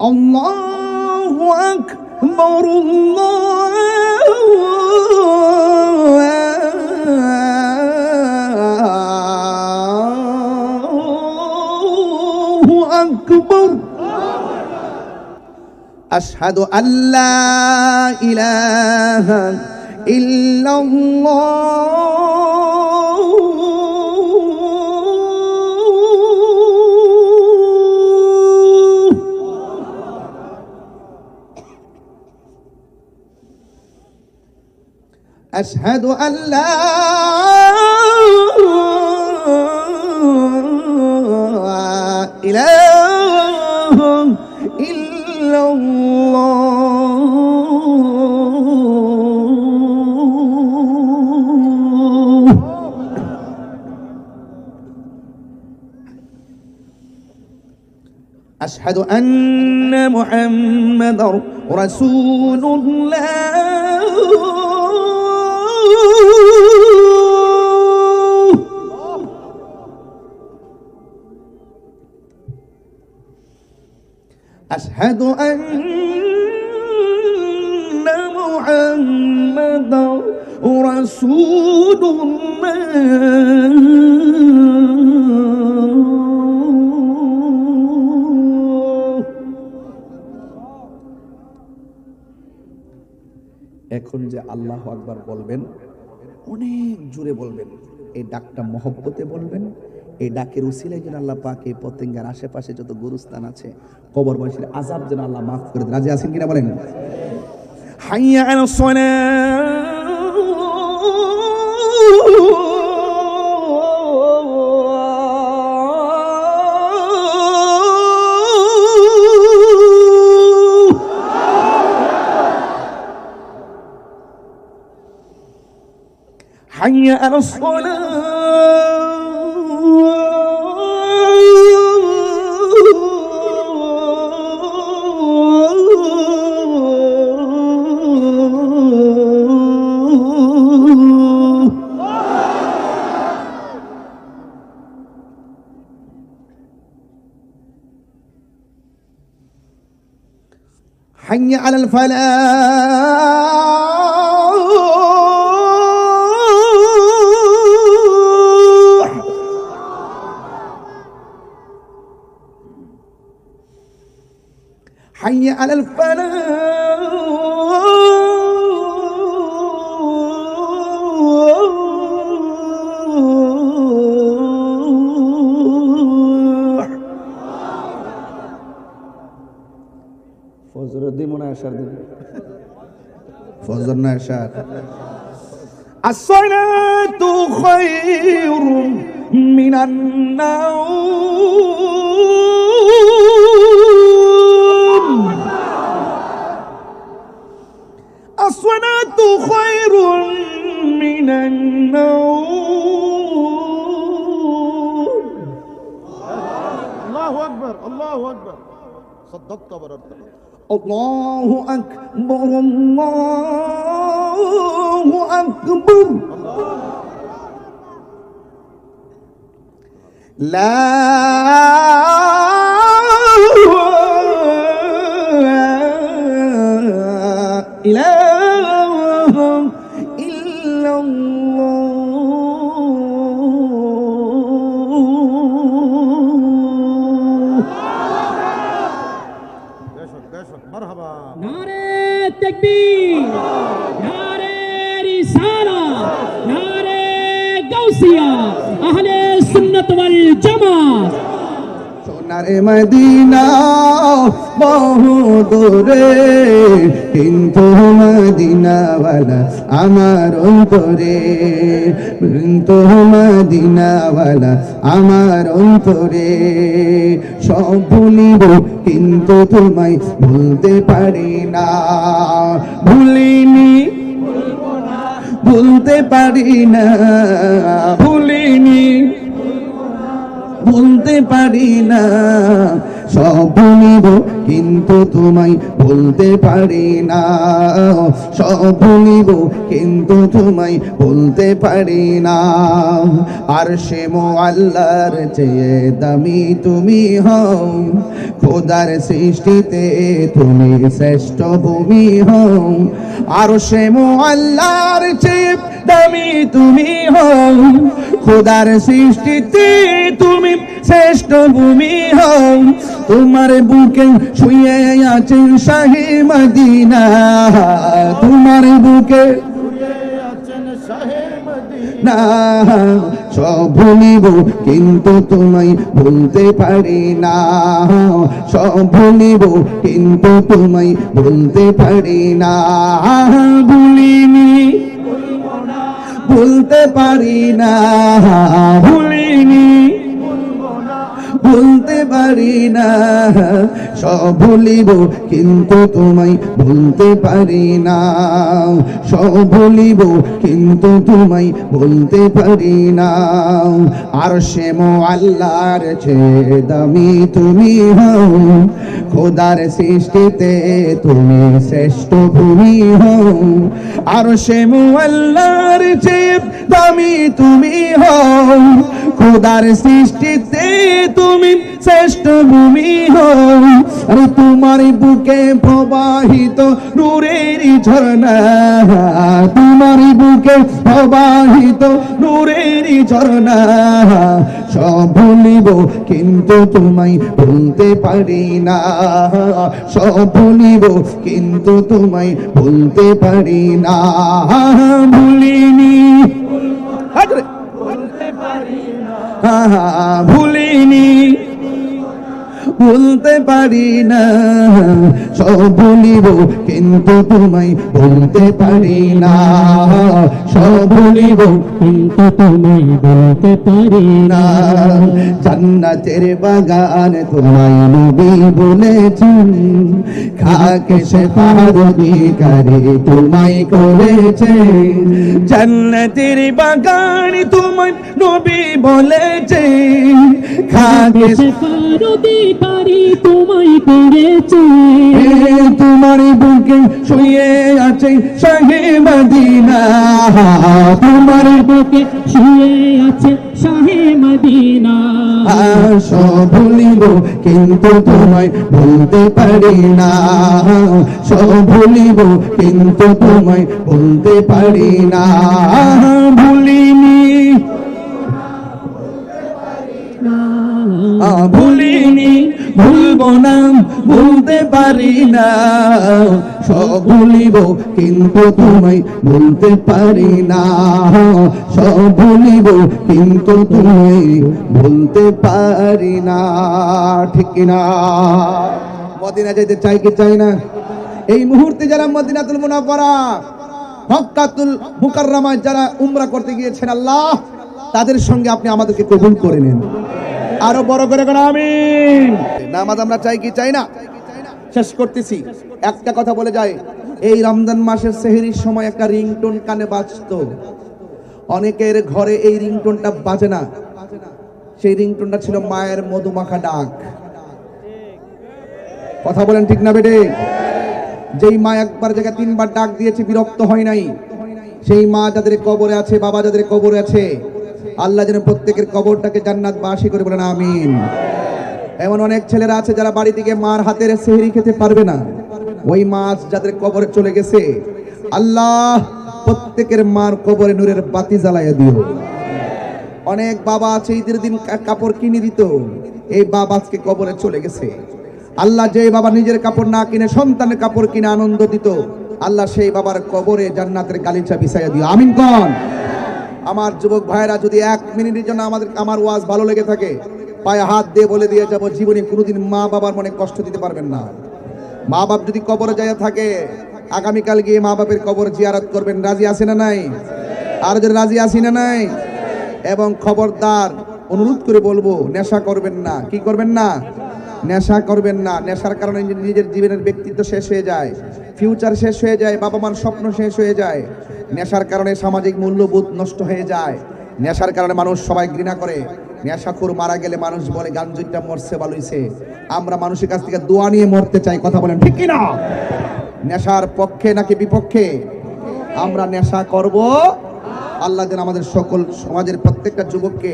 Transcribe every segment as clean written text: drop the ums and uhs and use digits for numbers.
আল্লাহু আকবার আল্লাহু আকবার আশহাদু আল্লা ইলাহা ইল্লাল্লাহ আশহাদু আল্লা ইলাহা ইল্লাল্লাহ আশহাদু আন্না মুহাম্মাদার রাসূলুল্লাহ أشهد أن محمدا رسول الله এখন যে আল্লাহু আকবার বলবেন অনেক জোরে বলবেন এই ডাকটা মহব্বতে বলবেন এই ডাকের উসিলায় যেন আল্লাহ পাক এই পতেঙ্গার আশেপাশে যত গুরুস্থান আছে কবরবাসীর আযাব যেন আল্লাহ মাফ করে দেন রাজি আছেন কিনা বলেন হাইয়া আলাস সালাহ হাইয়া আলাস সালাহ حي على الفلاح حي على الفلاح ফজর দিন না আশার দিন ফজর না আশার as-salatu khairun minan nawm as-salatu khairun minan nawm Allahu akbar Allahu akbar صدقت بررت الله أكبر الله أكبر لا إله إلا مرحبا नारे तकबीर नारे रिसालत नारे गौसिया अहले सुन्नत वल जमात সোনারে মদিনা বহু দূরে কিন্তু মদিনাওয়ালা আমার অন্তরে কিন্তু মদিনাওয়ালা আমার অন্তরে সব ভুলিব কিন্তু তোমায় ভুলতে পারি না ভুলিনি ভুলতে পারি না ভুলিনি ভুলতে পারি না সব ভুলিব কিন্তু তোমায় ভুলতে পারি না, সব ভুলিব কিন্তু তোমায় ভুলতে পারি না। আরশে মুআল্লার চেয়ে দামি তুমি হও, খোদার সৃষ্টিতে তুমি শ্রেষ্ঠ ভূমি হও। আরশে মুআল্লার চেয়ে দামি তুমি হও, খোদার সৃষ্টিতে তুমি শ্রেষ্ঠ ভূমি হও। তোমার বুকে শুয়ে আছেন শাহে মদিনা, তোমার বুকে না, সব ভুলিব কিন্তু তোমায় ভুলতে পারি না, সব ভুলিব কিন্তু তোমায় ভুলতে পারি না। ভুলিনি ভুলতে পারি না, ভুলিনি ভুলতে পারি না, সব ভুলিব কিন্তু তোমায় ভুলতে পারি না, সব ভুলিব কিন্তু তোমায় ভুলতে পারি না। আরশে মুআল্লার চেয়ে দামি তুমি হও, খোদার সৃষ্টিতে তুমি শ্রেষ্ঠ ভূমি হও। আরশে মুআল্লার চেয়ে দামি তুমি হও, খোদার সৃষ্টিতে তুমি শ্রেষ্ঠ ভূমি হও। আরে তোমার বুকে প্রবাহিত নূরের ঝর্ণা, তোমার বুকে প্রবাহিত নূরের ঝর্ণা, সব ভুলিব কিন্তু তোমায় ভুলতে পারি না, সব ভুলিব কিন্তু তোমায় ভুলতে পারি না। ভুলিনি ভুলিনি ভুলতে পারি না, সব ভুলিব কিন্তু তোমায় ভুলতে পারি না, সব ভুলিব কিন্তু তোমায় বলতে পারি না। জান্নাতের বাগান তোমায় নবী বলেছেন, খাকে শেফার অধিকারী তোমায় করেছে। জান্নাতের বাগান তোমায় নবী বলেছেন, খাকে শেফার অধিকারী তোমায় করেছে। তোমার বুকে শুয়ে আছে শাহে মদিনা, তোমার বুকে শুয়ে আছে শাহে মদিনা। সব ভুলিব কিন্তু তোমায় ভুলতে পারি না, সব ভুলিব কিন্তু তোমায় ভুলতে পারি না। ভুলিনি ভুলিনি ভুলব না, ভুলতে পারি না, সব ভুলিব কিন্তু তোমায় ভুলতে পারি না, সব ভুলিব কিন্তু তোমায় ভুলতে পারি না। ঠিক কিনা? মদিনা যেতে চাই কি চাই না? এই মুহূর্তে যারা মদিনাতুল মুনাওয়ারা মক্কাতুল মুকাররমায় যারা উমরা করতে গিয়েছেন, আল্লাহ তাদের সঙ্গে আপনি আমাদেরকে কবুল করে নেন। আরো বড় করে কোন আমিন। নামাজ আমরা চাই কি চাই না? শেষ করতেছি, একটা কথা বলে যায়, এই রমজান মাসের সেহরির সময় একটা রিংটোন কানে বাজতো, অনেকের ঘরে এই রিংটোনটা বাজে না। সেই রিংটোনটা ছিল মায়ের মধুমাখা ডাক। কথা বলেন ঠিক না বেটে? যেই মা একবার জায়গায় তিনবার ডাক দিয়েছে, বিরক্ত হয় নাই, সেই মা যাদের কবরে আছে, বাবা যাদের কবরে আছে, আল্লাহ যেন প্রত্যেকের কবরটাকে জান্নাতবাসী করে, বলেন আমিন। এমন অনেক ছেলেরা আছে যারা বাড়ি থেকে মার হাতের সেহরি খেতে পারবে না, ওই মা যাদের কবরে চলে গেছে, আল্লাহ প্রত্যেকের মার কবরে নূরের বাতি জ্বালাইয়া দিও। অনেক বাবা আছে ঈদের দিন কাপড় কিনে দিত, এই বাবা আজকে কবরে চলে গেছে। আল্লাহ যে বাবা নিজের কাপড় না কিনে সন্তানের কাপড় কিনে আনন্দ দিত, আল্লাহ সেই বাবার কবরে জান্নাতের গালিচা বিছাইয়া দিও। আমিন কোন? আমার যুবক ভাইরা, যদি 1 মিনিটের জন্য আমার ওয়াজ ভালো লেগে থাকে, পায়ে হাত দিয়ে বলে দিয়ে যাব, জীবনে কোনোদিন মা বাবার মনে কষ্ট দিতে পারবেন না। মা বাপ যদি কবরে যায় থাকে, আগামীকাল গিয়ে মা বাপের কবর জিয়ারত করবেন। রাজি আছে না নাই? আর যদি রাজি আছি না নাই? এবং খবরদার অনুরোধ করে বলবো, নেশা করবেন না। কি করবেন না? নেশা করবেন না। নেশার কারণে নিজের জীবনের ব্যক্তিত্ব শেষ হয়ে যায়, ফিউচার শেষ হয়ে যায়, বাবা মার স্বপ্ন শেষ হয়ে যায়। নেশার কারণে সামাজিক মূল্যবোধ নষ্ট হয়ে যায়। নেশার কারণে মানুষ সবাই ঘৃণা করে। নেশাখোর মারা গেলে মানুষ বলে গাঞ্জুইটা মরছে ভালোইছে। আমরা মানুষের কাছ থেকে দোয়া নিয়ে মরতে চাই, কথা বলেন ঠিক কি না? নেশার পক্ষে নাকি বিপক্ষে? আমরা নেশা করব, আল্লাহ যেন আমাদের সকল সমাজের প্রত্যেকটা যুবককে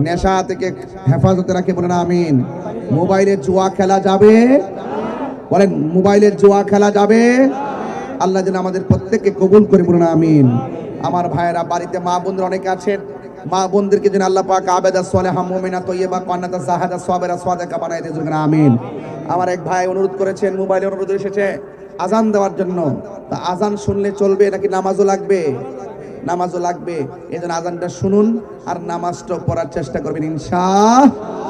নেশা থেকে হেফাজতে রাখে, বলেন আমিন। মোবাইলে জুয়া খেলা যাবে, বলেন মোবাইলে জুয়া খেলা যাবে, আল্লাহ যেন আমাদের প্রত্যেককে কবুল করে, বলেন আমিন। আমার ভাইয়েরা, বাড়িতে মা বোনদের অনেকে আছেন, মা বোনদেরকে যেন আল্লাহ পাক আবেদা সালেহা মুমিনা তয়্যিবা কান্নাতা জাহাদা সাবিরা সাদিকা বানায় দিয়ে, বলেন আমিন। আমার এক ভাই অনুরোধ করেছেন, মোবাইলে অনুরোধ এসেছে আজান দেওয়ার জন্য। তা আজান শুনলে চলবে নাকি নামাজও লাগবে? নামাজও লাগবে। এই জন্য আজানটা শুনুন আর নামাজটা পড়ার চেষ্টা করবেন ইনশাআল্লাহ।